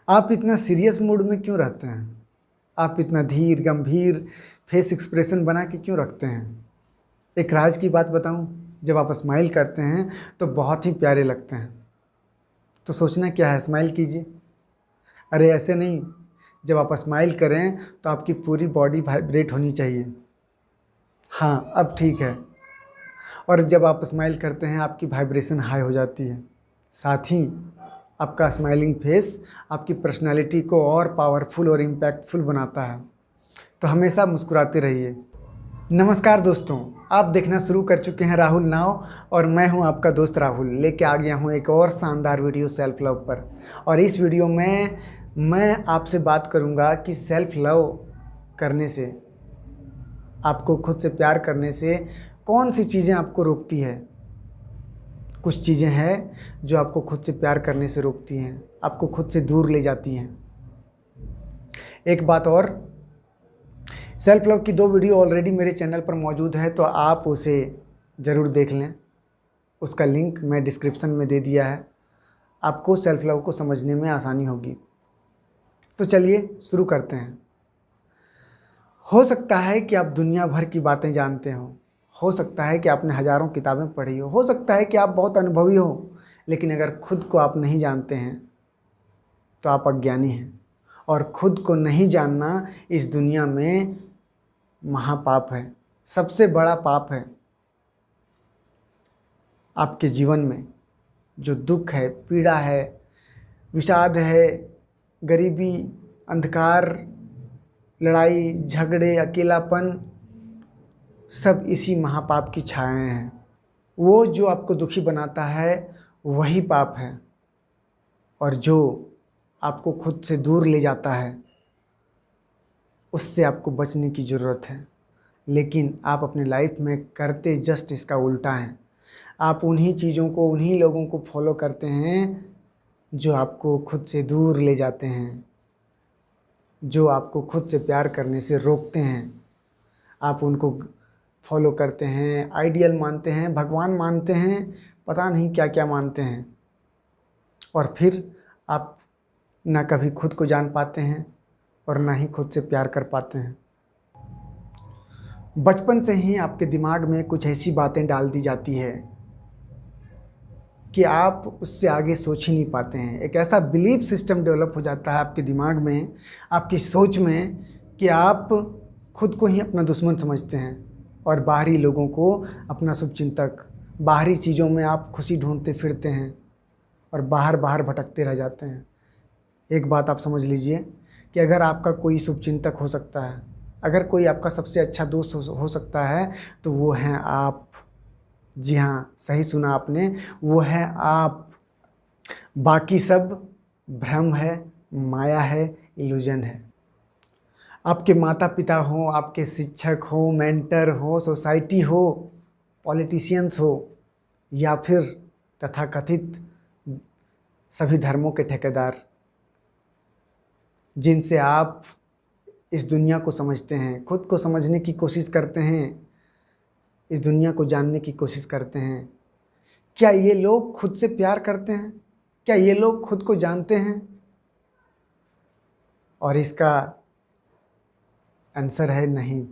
आप इतना serious mood में क्यों रहते हैं? आप इतना धीर गंभीर फेस एक्सप्रेशन बना के क्यों रखते हैं? एक राज की बात बताऊं, जब आप स्माइल करते हैं तो बहुत ही प्यारे लगते हैं। तो सोचना क्या है, स्माइल कीजिए। अरे ऐसे नहीं, जब आप स्माइल करें तो आपकी पूरी बॉडी वाइब्रेट होनी चाहिए। हाँ, अब ठीक है। और जब आप स्माइल करते हैं आपकी वाइब्रेशन हाई हो जाती है। साथ ही आपका स्माइलिंग फेस आपकी पर्सनालिटी को और पावरफुल और इम्पैक्टफुल बनाता है। तो हमेशा मुस्कुराते रहिए। नमस्कार दोस्तों, आप देखना शुरू कर चुके हैं राहुल नाव, और मैं हूं आपका दोस्त राहुल, लेके आ गया हूं एक और शानदार वीडियो सेल्फ लव पर। और इस वीडियो में मैं आपसे बात करूंगा कि सेल्फ लव करने से, आपको खुद से प्यार करने से कौन सी चीज़ें आपको रोकती है। कुछ चीज़ें हैं जो आपको खुद से प्यार करने से रोकती हैं, आपको खुद से दूर ले जाती हैं। एक बात और, सेल्फ लव की 2 वीडियो ऑलरेडी मेरे चैनल पर मौजूद है, तो आप उसे ज़रूर देख लें। उसका लिंक मैं डिस्क्रिप्शन में दे दिया है। आपको सेल्फ लव को समझने में आसानी होगी। तो चलिए शुरू करते हैं। हो सकता है कि आप दुनिया भर की बातें जानते हो सकता है कि आपने हज़ारों किताबें पढ़ी हो सकता है कि आप बहुत अनुभवी हो, लेकिन अगर खुद को आप नहीं जानते हैं तो आप अज्ञानी हैं। और खुद को नहीं जानना इस दुनिया में महापाप है, सबसे बड़ा पाप है। आपके जीवन में जो दुख है, पीड़ा है, विषाद है, गरीबी, अंधकार, लड़ाई झगड़े, अकेलापन, सब इसी महापाप की छायाएं हैं। वो जो आपको दुखी बनाता है वही पाप है, और जो आपको खुद से दूर ले जाता है उससे आपको बचने की ज़रूरत है। लेकिन आप अपने लाइफ में करते जस्ट इसका उल्टा हैं। आप उन्हीं चीज़ों को, उन्हीं लोगों को फॉलो करते हैं जो आपको खुद से दूर ले जाते हैं, जो आपको खुद से प्यार करने से रोकते हैं। आप उनको फॉलो करते हैं, आइडियल मानते हैं, भगवान मानते हैं, पता नहीं क्या क्या मानते हैं। और फिर आप ना कभी खुद को जान पाते हैं और ना ही खुद से प्यार कर पाते हैं। बचपन से ही आपके दिमाग में कुछ ऐसी बातें डाल दी जाती है कि आप उससे आगे सोच ही नहीं पाते हैं। एक ऐसा बिलीफ सिस्टम डेवलप हो जाता है आपके दिमाग में, आपकी सोच में, कि आप खुद को ही अपना दुश्मन समझते हैं और बाहरी लोगों को अपना शुभचिंतक। बाहरी चीज़ों में आप खुशी ढूंढते फिरते हैं और बाहर बाहर भटकते रह जाते हैं। एक बात आप समझ लीजिए कि अगर आपका कोई शुभचिंतक हो सकता है, अगर कोई आपका सबसे अच्छा दोस्त हो सकता है, तो वो हैं आप। जी हाँ, सही सुना आपने, वो है आप। बाकी सब भ्रम है, माया है, इल्यूजन है। आपके माता पिता हो, आपके शिक्षक हो, मेंटर हो, सोसाइटी हो, पॉलिटिशियंस हो, या फिर तथाकथित सभी धर्मों के ठेकेदार, जिनसे आप इस दुनिया को समझते हैं, खुद को समझने की कोशिश करते हैं, इस दुनिया को जानने की कोशिश करते हैं, क्या ये लोग खुद से प्यार करते हैं? क्या ये लोग खुद को जानते हैं? और इसका आंसर है नहीं।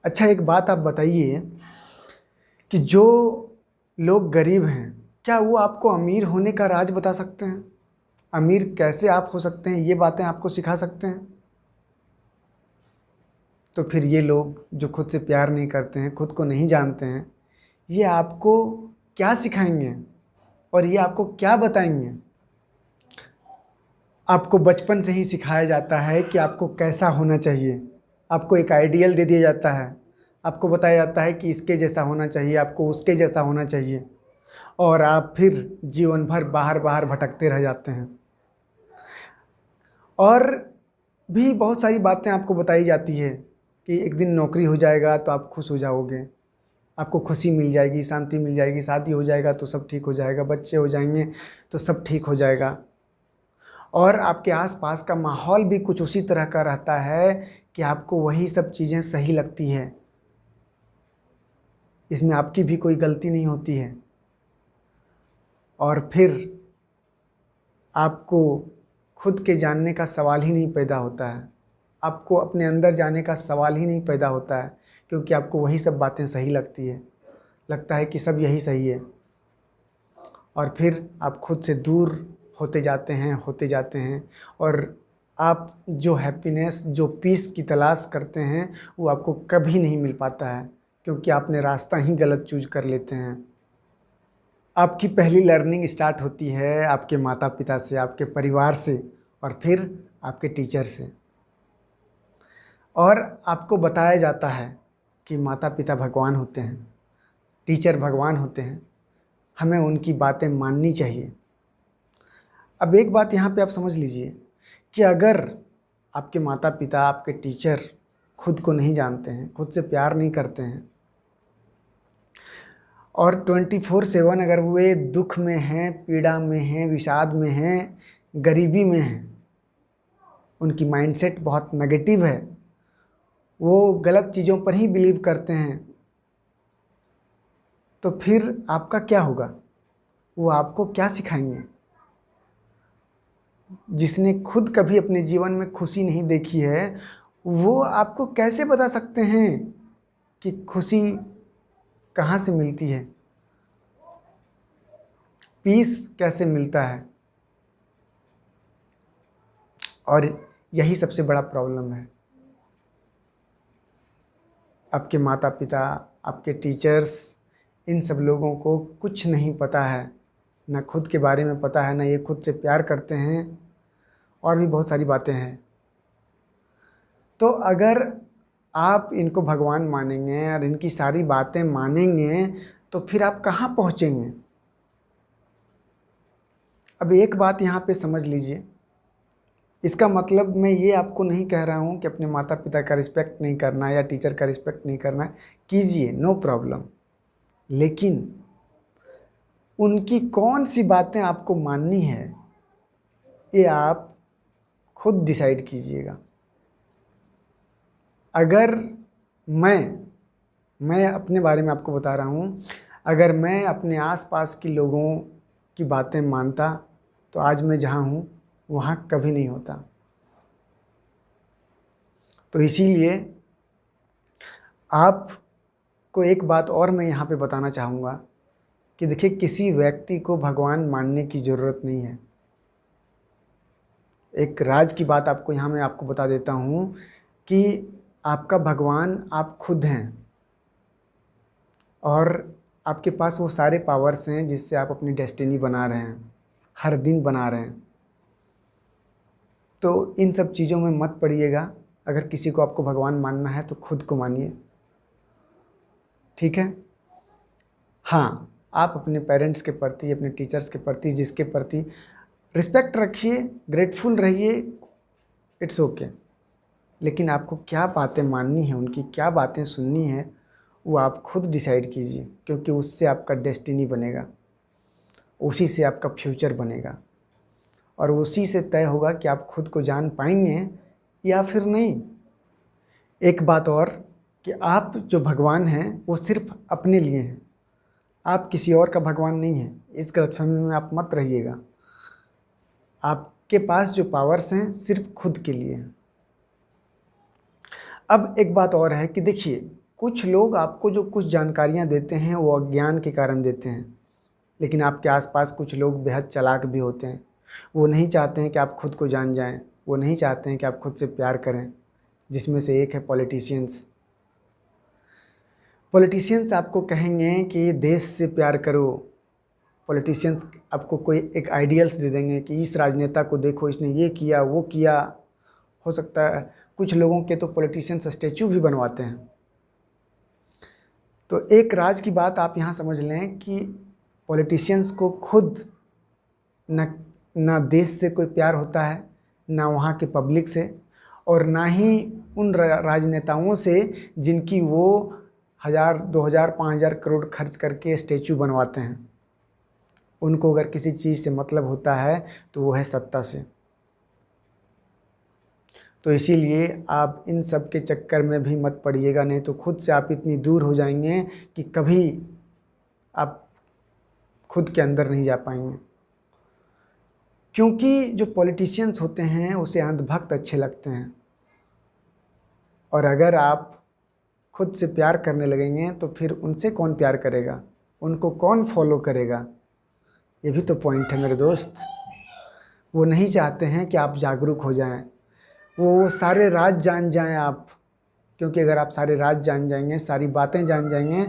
अच्छा, एक बात आप बताइए कि जो लोग गरीब हैं, क्या वो आपको अमीर होने का राज बता सकते हैं? अमीर कैसे आप हो सकते हैं, ये बातें आपको सिखा सकते हैं? तो फिर ये लोग जो खुद से प्यार नहीं करते हैं, खुद को नहीं जानते हैं, ये आपको क्या सिखाएंगे और ये आपको क्या बताएंगे? आपको बचपन से ही सिखाया जाता है कि आपको कैसा होना चाहिए। आपको एक आइडियल दे दिया जाता है, आपको बताया जाता है कि इसके जैसा होना चाहिए, आपको उसके जैसा होना चाहिए, और आप फिर जीवन भर बाहर बाहर भटकते रह जाते हैं। और भी बहुत सारी बातें आपको बताई जाती है कि एक दिन नौकरी हो जाएगा तो आप खुश हो जाओगे, आपको खुशी मिल जाएगी, शांति मिल जाएगी, शादी हो जाएगा तो सब ठीक हो जाएगा, बच्चे हो जाएंगे तो सब ठीक हो जाएगा। और आपके आसपास का माहौल भी कुछ उसी तरह का रहता है कि आपको वही सब चीज़ें सही लगती है, इसमें आपकी भी कोई गलती नहीं होती है। और फिर आपको खुद के जानने का सवाल ही नहीं पैदा होता है, आपको अपने अंदर जाने का सवाल ही नहीं पैदा होता है, क्योंकि आपको वही सब बातें सही लगती है, लगता है कि सब यही सही है, और फिर आप खुद से दूर होते जाते हैं और आप जो हैप्पीनेस, जो पीस की तलाश करते हैं वो आपको कभी नहीं मिल पाता है, क्योंकि आपने रास्ता ही गलत चूज कर लेते हैं। आपकी पहली लर्निंग स्टार्ट होती है आपके माता पिता से, आपके परिवार से, और फिर आपके टीचर से। और आपको बताया जाता है कि माता पिता भगवान होते हैं, टीचर भगवान होते हैं, हमें उनकी बातें माननी चाहिए। अब एक बात यहाँ पे आप समझ लीजिए कि अगर आपके माता पिता, आपके टीचर खुद को नहीं जानते हैं, खुद से प्यार नहीं करते हैं, और 24/7 अगर वे दुख में हैं, पीड़ा में हैं, विषाद में हैं, गरीबी में हैं, उनकी माइंडसेट बहुत नेगेटिव है, वो गलत चीज़ों पर ही बिलीव करते हैं, तो फिर आपका क्या होगा? वो आपको क्या सिखाएंगे? जिसने खुद कभी अपने जीवन में खुशी नहीं देखी है, वो आपको कैसे बता सकते हैं कि खुशी कहाँ से मिलती है, पीस कैसे मिलता है? और यही सबसे बड़ा प्रॉब्लम है। आपके माता पिता, आपके टीचर्स, इन सब लोगों को कुछ नहीं पता है, ना खुद के बारे में पता है, ना ये खुद से प्यार करते हैं, और भी बहुत सारी बातें हैं। तो अगर आप इनको भगवान मानेंगे और इनकी सारी बातें मानेंगे, तो फिर आप कहाँ पहुँचेंगे? अब एक बात यहाँ पे समझ लीजिए, इसका मतलब मैं ये आपको नहीं कह रहा हूँ कि अपने माता पिता का रिस्पेक्ट नहीं करना या टीचर का रिस्पेक्ट नहीं करना, कीजिए, नो प्रॉब्लम, लेकिन उनकी कौन सी बातें आपको माननी है ये आप खुद डिसाइड कीजिएगा। अगर मैं अपने बारे में आपको बता रहा हूँ, अगर मैं अपने आसपास के लोगों की बातें मानता तो आज मैं जहाँ हूँ वहाँ कभी नहीं होता। तो इसीलिए आपको एक बात और मैं यहाँ पे बताना चाहूँगा कि देखिए, किसी व्यक्ति को भगवान मानने की ज़रूरत नहीं है। एक राज की बात आपको यहाँ मैं आपको बता देता हूँ कि आपका भगवान आप खुद हैं, और आपके पास वो सारे पावर्स हैं जिससे आप अपनी डेस्टिनी बना रहे हैं, हर दिन बना रहे हैं। तो इन सब चीज़ों में मत पड़िएगा। अगर किसी को आपको भगवान मानना है तो खुद को मानिए, ठीक है? हाँ, आप अपने पेरेंट्स के प्रति, अपने टीचर्स के प्रति, जिसके प्रति रिस्पेक्ट रखिए, ग्रेटफुल रहिए, इट्स ओके। लेकिन आपको क्या बातें माननी है, उनकी क्या बातें सुननी है, वो आप खुद डिसाइड कीजिए, क्योंकि उससे आपका डेस्टिनी बनेगा, उसी से आपका फ्यूचर बनेगा, और उसी से तय होगा कि आप खुद को जान पाएंगे या फिर नहीं। एक बात और, कि आप जो भगवान हैं वो सिर्फ अपने लिए हैं, आप किसी और का भगवान नहीं हैं। इस गलतफहमी में आप मत रहिएगा। आपके पास जो पावर्स हैं सिर्फ खुद के लिए हैं। अब एक बात और है कि देखिए, कुछ लोग आपको जो कुछ जानकारियां देते हैं वो अज्ञान के कारण देते हैं, लेकिन आपके आसपास कुछ लोग बेहद चालाक भी होते हैं। वो नहीं चाहते हैं कि आप खुद को जान जाएं, वो नहीं चाहते हैं कि आप खुद से प्यार करें, जिसमें से एक है पॉलिटिशियंस। पॉलिटिशियंस आपको कहेंगे कि देश से प्यार करो। पॉलिटिशियंस आपको कोई एक आइडियल्स दे देंगे कि इस राजनेता को देखो, इसने ये किया, वो किया। हो सकता है कुछ लोगों के तो पॉलिटिशियंस स्टैचू भी बनवाते हैं। तो एक राज की बात आप यहाँ समझ लें कि पॉलिटिशियंस को खुद ना देश से कोई प्यार होता है, ना वहाँ के पब्लिक से, और ना ही उन राजनेताओं से जिनकी वो 1000, 2000, 5000 करोड़ खर्च करके स्टैचू बनवाते हैं। उनको अगर किसी चीज़ से मतलब होता है तो वो है सत्ता से। तो इसीलिए आप इन सब के चक्कर में भी मत पड़िएगा, नहीं तो खुद से आप इतनी दूर हो जाएंगे कि कभी आप खुद के अंदर नहीं जा पाएंगे। क्योंकि जो पॉलिटिशियंस होते हैं उसे अंधभक्त अच्छे लगते हैं, और अगर आप खुद से प्यार करने लगेंगे तो फिर उनसे कौन प्यार करेगा, उनको कौन फॉलो करेगा? ये भी तो पॉइंट है मेरे दोस्त। वो नहीं चाहते हैं कि आप जागरूक हो जाएं, वो सारे राज जान जाएं आप, क्योंकि अगर आप सारे राज जान जाएंगे, सारी बातें जान जाएंगे,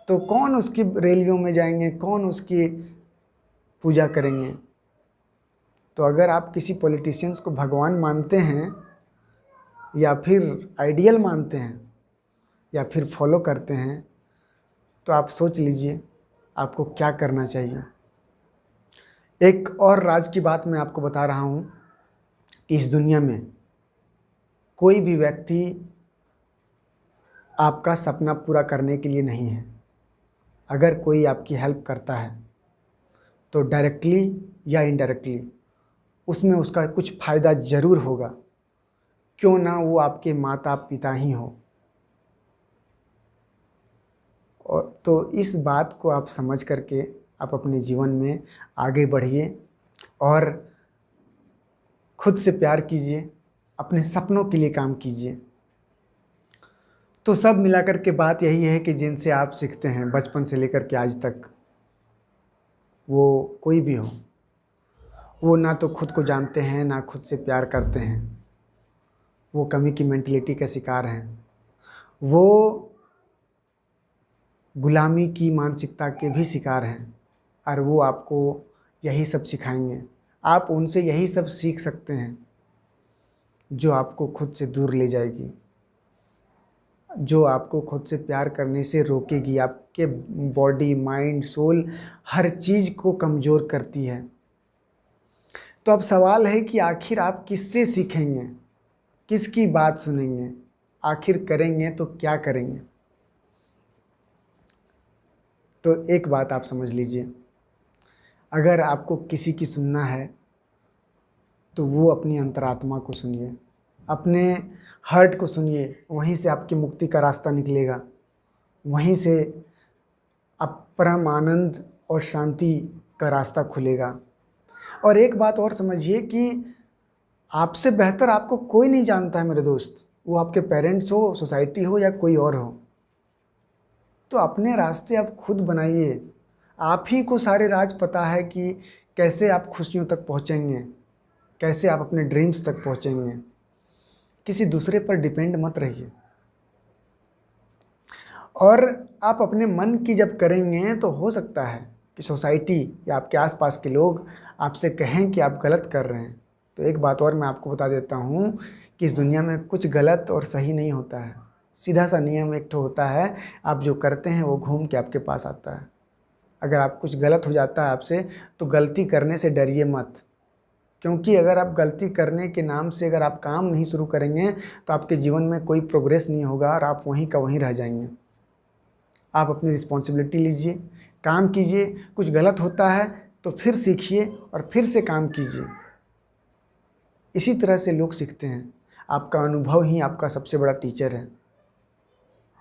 तो कौन उसकी रैलियों में जाएंगे, कौन उसकी पूजा करेंगे? तो अगर आप किसी पॉलिटिशियंस को भगवान मानते हैं, या फिर आइडियल मानते हैं, या फिर फॉलो करते हैं, तो आप सोच लीजिए आपको क्या करना चाहिए। एक और राज की बात मैं आपको बता रहा हूँ कि इस दुनिया में कोई भी व्यक्ति आपका सपना पूरा करने के लिए नहीं है। अगर कोई आपकी हेल्प करता है तो डायरेक्टली या इनडायरेक्टली उसमें उसका कुछ फ़ायदा ज़रूर होगा, क्यों ना वो आपके माता पिता ही हो। और तो इस बात को आप समझ करके आप अपने जीवन में आगे बढ़िए और खुद से प्यार कीजिए, अपने सपनों के लिए काम कीजिए। तो सब मिलाकर के बात यही है कि जिनसे आप सीखते हैं बचपन से लेकर के आज तक, वो कोई भी हो, वो ना तो खुद को जानते हैं, ना खुद से प्यार करते हैं, वो कमी की मेंटलिटी का शिकार हैं, वो गुलामी की मानसिकता के भी शिकार हैं, और वो आपको यही सब सिखाएंगे। आप उनसे यही सब सीख सकते हैं जो आपको खुद से दूर ले जाएगी, जो आपको खुद से प्यार करने से रोकेगी, आपके बॉडी माइंड सोल हर चीज़ को कमज़ोर करती है। तो अब सवाल है कि आखिर आप किससे सीखेंगे, किसकी बात सुनेंगे, आखिर करेंगे तो क्या करेंगे? तो एक बात आप समझ लीजिए, अगर आपको किसी की सुनना है तो वो अपनी अंतरात्मा को सुनिए, अपने हार्ट को सुनिए, वहीं से आपकी मुक्ति का रास्ता निकलेगा, वहीं से आप परम आनंद और शांति का रास्ता खुलेगा। और एक बात और समझिए कि आपसे बेहतर आपको कोई नहीं जानता है मेरे दोस्त, वो आपके पेरेंट्स हो, सोसाइटी हो, या कोई और हो। तो अपने रास्ते आप खुद बनाइए। आप ही को सारे राज पता है कि कैसे आप खुशियों तक पहुँचेंगे, कैसे आप अपने ड्रीम्स तक पहुँचेंगे। किसी दूसरे पर डिपेंड मत रहिए। और आप अपने मन की जब करेंगे तो हो सकता है कि सोसाइटी या आपके आसपास के लोग आपसे कहें कि आप गलत कर रहे हैं। तो एक बात और मैं आपको बता देता हूँ कि इस दुनिया में कुछ गलत और सही नहीं होता है। सीधा सा नियम एक ठो होता है, आप जो करते हैं वो घूम के आपके पास आता है। अगर आप कुछ गलत हो जाता है आपसे, तो गलती करने से डरिए मत, क्योंकि अगर आप गलती करने के नाम से अगर आप काम नहीं शुरू करेंगे तो आपके जीवन में कोई प्रोग्रेस नहीं होगा और आप वहीं का वहीं रह जाएंगे। आप अपनी रिस्पॉन्सिबिलिटी लीजिए, काम कीजिए। कुछ गलत होता है तो फिर सीखिए और फिर से काम कीजिए। इसी तरह से लोग सीखते हैं। आपका अनुभव ही आपका सबसे बड़ा टीचर है।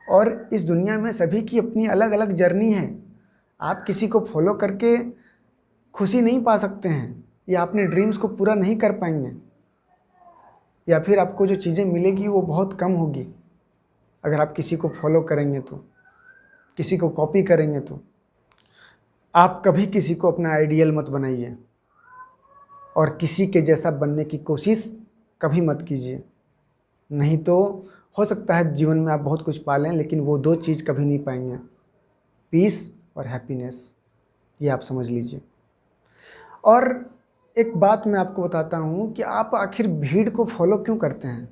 और इस दुनिया में सभी की अपनी अलग अलग जर्नी है। आप किसी को फॉलो करके खुशी नहीं पा सकते हैं, या अपने ड्रीम्स को पूरा नहीं कर पाएंगे, या फिर आपको जो चीज़ें मिलेगी वो बहुत कम होगी अगर आप किसी को फॉलो करेंगे तो, किसी को कॉपी करेंगे तो। आप कभी किसी को अपना आइडियल मत बनाइए, और किसी के जैसा बनने की कोशिश कभी मत कीजिए। नहीं तो हो सकता है जीवन में आप बहुत कुछ पा लें, लेकिन वो दो चीज़ कभी नहीं पाएंगे, पीस और हैप्पीनेस। ये आप समझ लीजिए। और एक बात मैं आपको बताता हूँ कि आप आखिर भीड़ को फॉलो क्यों करते हैं?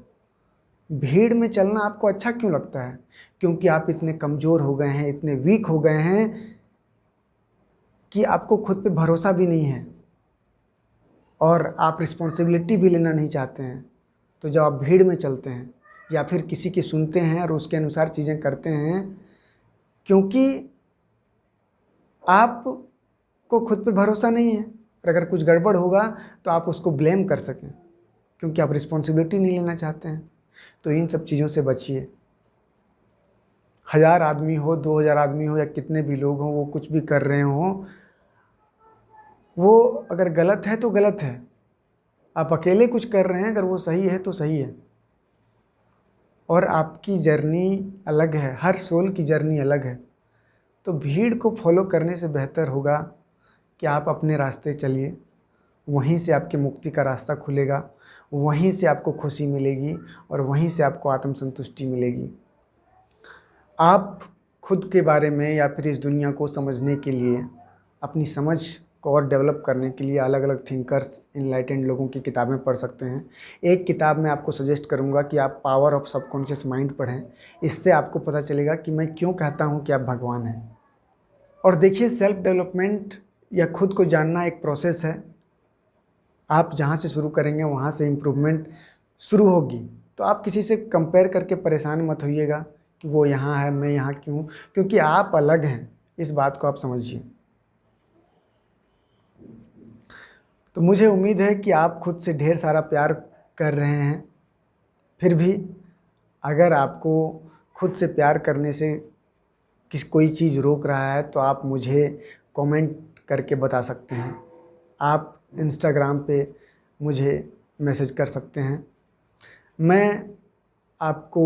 भीड़ में चलना आपको अच्छा क्यों लगता है? क्योंकि आप इतने कमज़ोर हो गए हैं, इतने वीक हो गए हैं कि आपको खुद पे भरोसा भी नहीं है, और आप रिस्पॉन्सिबिलिटी भी लेना नहीं चाहते हैं। तो जब आप भीड़ में चलते हैं या फिर किसी की सुनते हैं और उसके अनुसार चीज़ें करते हैं, क्योंकि आपको खुद पे भरोसा नहीं है, और अगर कुछ गड़बड़ होगा तो आप उसको ब्लेम कर सकें, क्योंकि आप रिस्पॉन्सिबिलिटी नहीं लेना चाहते हैं। तो इन सब चीज़ों से बचिए। 1000 आदमी हो, 2000 आदमी हो, या कितने भी लोग हों, वो कुछ भी कर रहे हों, वो अगर गलत है तो गलत है, आप अकेले कुछ कर रहे हैं, अगर वो सही है तो सही है, और आपकी जर्नी अलग है, हर सोल की जर्नी अलग है। तो भीड़ को फॉलो करने से बेहतर होगा कि आप अपने रास्ते चलिए, वहीं से आपकी मुक्ति का रास्ता खुलेगा, वहीं से आपको खुशी मिलेगी और वहीं से आपको आत्मसंतुष्टि मिलेगी। आप खुद के बारे में या फिर इस दुनिया को समझने के लिए, अपनी समझ को और डेवलप करने के लिए अलग अलग थिंकर्स, इनलाइटेंड लोगों की किताबें पढ़ सकते हैं। एक किताब मैं आपको सजेस्ट करूंगा कि आप पावर ऑफ सबकॉन्शियस माइंड पढ़ें। इससे आपको पता चलेगा कि मैं क्यों कहता हूं कि आप भगवान हैं। और देखिए, सेल्फ डेवलपमेंट या खुद को जानना एक प्रोसेस है। आप जहाँ से शुरू करेंगे वहाँ से इम्प्रूवमेंट शुरू होगी। तो आप किसी से कंपेयर करके परेशान मत होइएगा कि वो यहाँ है, मैं यहाँ क्यों, क्योंकि आप अलग हैं, इस बात को आप समझिए। तो मुझे उम्मीद है कि आप खुद से ढेर सारा प्यार कर रहे हैं। फिर भी अगर आपको खुद से प्यार करने से कोई चीज़ रोक रहा है तो आप मुझे कमेंट करके बता सकते हैं। आप इंस्टाग्राम पे मुझे मैसेज कर सकते हैं। मैं आपको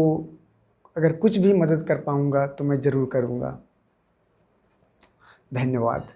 अगर कुछ भी मदद कर पाऊँगा तो मैं ज़रूर करूँगा। धन्यवाद।